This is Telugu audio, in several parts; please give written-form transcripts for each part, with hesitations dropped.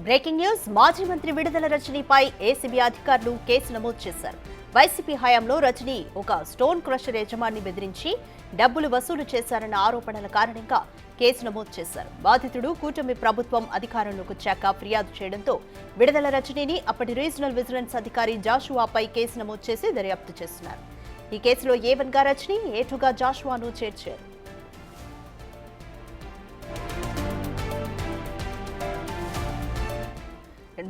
బ్రేకింగ్ న్యూస్ మాజీ మంత్రి విడుదల రజనీపై ఏసీబీ అధికారులు కేసు నమోదు చేశారు. వైసీపీ హయాంలో రజనీ ఒక స్టోన్ క్రషర్ యజమాని బెదిరించి డబ్బులు వసూలు చేశారన్న ఆరోపణల కారణంగా కేసు నమోదు చేశారు. బాధితుడు కూటమి ప్రభుత్వం అధికారంలోకి వచ్చాక ఫిర్యాదు చేయడంతో విడుదల రజనీని అప్పటి రీజనల్ విజిలెన్స్ అధికారి జాషువాపై కేసు నమోదు చేసి దర్యాప్తు చేస్తున్నారు. ఈ కేసులో A1 గా రజనీ, A2 గా జాషువాను చేర్చారు.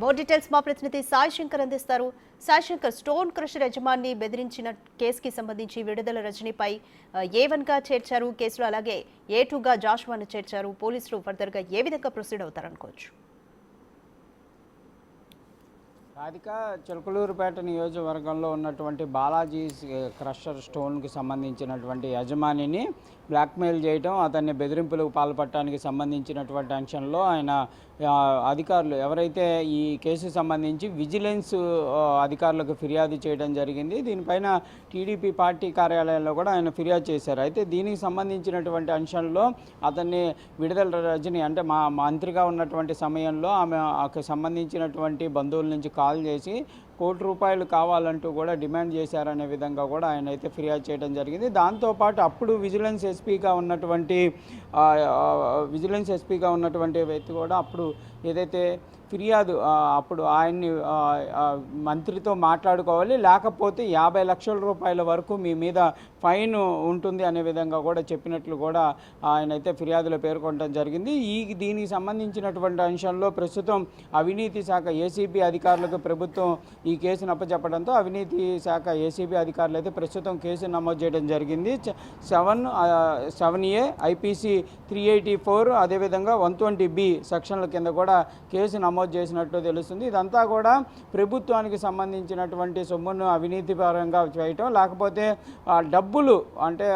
మోర్ డీటెయిల్స్ మా ప్రతినిధి సాయి శంకర్ అందిస్తారు. సాయి శంకర్, స్టోన్ క్రషర్ యజమాని బెదిరించిన కేసుకి సంబంధించి విడుదల రజనీపై A1 గా చేర్చారు కేసులో, అలాగే A2 గా జాషువాను చేర్చారు. పోలీసులు ఫర్దర్ గా ఏ విధంగా ప్రొసీడ్ అవుతారనుకోవచ్చు? రాధిక, చిలకలూరుపేట నియోజకవర్గంలో ఉన్నటువంటి బాలాజీ క్రషర్ స్టోన్కి సంబంధించినటువంటి యజమానిని బ్లాక్మెయిల్ చేయడం, అతన్ని బెదిరింపులకు పాల్పడటానికి సంబంధించినటువంటి అంశంలో ఆయన అధికారులు ఎవరైతే ఈ కేసుకు సంబంధించి విజిలెన్స్ అధికారులకు ఫిర్యాదు చేయడం జరిగింది. దీనిపైన టీడీపీ పార్టీ కార్యాలయంలో కూడా ఆయన ఫిర్యాదు చేశారు. అయితే దీనికి సంబంధించినటువంటి అంశంలో అతన్ని విడుదల రజని అంటే మా మంత్రిగా ఉన్నటువంటి సమయంలో ఆమెకు సంబంధించినటువంటి బంధువుల నుంచి కాల్ చేసి ₹1 కోటి కావాలంటూ కూడా డిమాండ్ చేశారనే విధంగా కూడా ఆయన అయితే ఫిర్యాదు చేయడం జరిగింది. దాంతోపాటు అప్పుడు విజిలెన్స్ ఎస్పీగా ఉన్నటువంటి వ్యక్తి కూడా అప్పుడు ఏదైతే ఫిర్యాదు అప్పుడు ఆయన్ని మంత్రితో మాట్లాడుకోవాలి, లేకపోతే ₹50 లక్షల వరకు మీ మీద ఫైన్ ఉంటుంది అనే విధంగా కూడా చెప్పినట్లు కూడా ఆయన అయితే ఫిర్యాదులో పేర్కొనడం జరిగింది. దీనికి సంబంధించినటువంటి అంశంలో ప్రస్తుతం అవినీతి శాఖ ఏసీబీ అధికారులకు ప్రభుత్వం ఈ కేసును అప్పచెప్పడంతో అవినీతి శాఖ ఏసీబీ అధికారులు అయితే ప్రస్తుతం కేసు నమోదు చేయడం జరిగింది. 7A IPC 384 అదేవిధంగా 120B సెక్షన్ల కింద కూడా కేసు నమోదు చేసినట్టు తెలుస్తుంది. ఇదంతా కూడా ప్రభుత్వానికి సంబంధించినటువంటి సొమ్మును అవినీతిపరంగా చేయటం, లేకపోతే డబ్బులు అంటే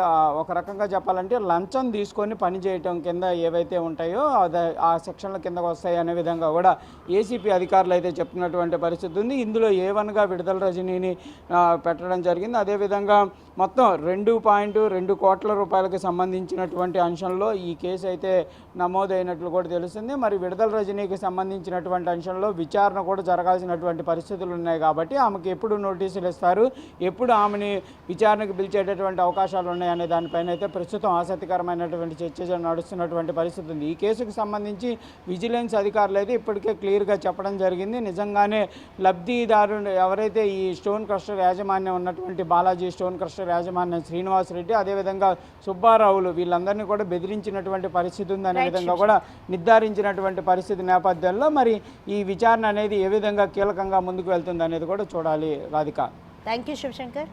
ఒక రకంగా చెప్పాలంటే లంచం తీసుకొని పనిచేయటం కింద ఏవైతే ఉంటాయో ఆ సెక్షన్ల కిందకు వస్తాయి అనే విధంగా కూడా ఏసీపీ అధికారులు అయితే చెప్తున్నటువంటి పరిస్థితి ఉంది. ఇందులో A1 గా విడుదల రజనీని పెట్టడం జరిగింది. అదేవిధంగా మొత్తం ₹2.2 కోట్ల సంబంధించినటువంటి అంశంలో ఈ కేసు అయితే నమోదైనట్లు కూడా తెలుస్తుంది. మరి విడుదల రజనీకి సంబంధించినటువంటి అంశంలో విచారణ కూడా జరగాల్సినటువంటి పరిస్థితులు ఉన్నాయి కాబట్టి ఆమెకి ఎప్పుడు నోటీసులు ఇస్తారు, ఎప్పుడు ఆమెని విచారణకు పిలిచేటటువంటి అవకాశాలు ఉన్నాయనే దానిపైన అయితే ప్రస్తుతం ఆసక్తికరమైనటువంటి చర్చ నడుస్తున్నటువంటి పరిస్థితి ఉంది. ఈ కేసుకు సంబంధించి విజిలెన్స్ అధికారులు అయితే ఇప్పటికే క్లియర్గా చెప్పడం జరిగింది. నిజంగానే లబ్ధిదారుడు ఎవరైతే ఈ స్టోన్ క్రషర్ యాజమాన్యం ఉన్నటువంటి బాలాజీ స్టోన్ క్రషర్ యాజమాన్యం శ్రీనివాస్ రెడ్డి, అదేవిధంగా సుబ్బారావులు వీళ్ళందరినీ కూడా బెదిరించినటువంటి పరిస్థితి ఉందనే విధంగా కూడా నిర్ధారించినటువంటి పరిస్థితి నేపథ్యంలో మరి ఈ విచారణ అనేది ఏ విధంగా కీలకంగా ముందుకు వెళ్తుంది అనేది కూడా చూడాలి. Radhika, thank you Shivshankar.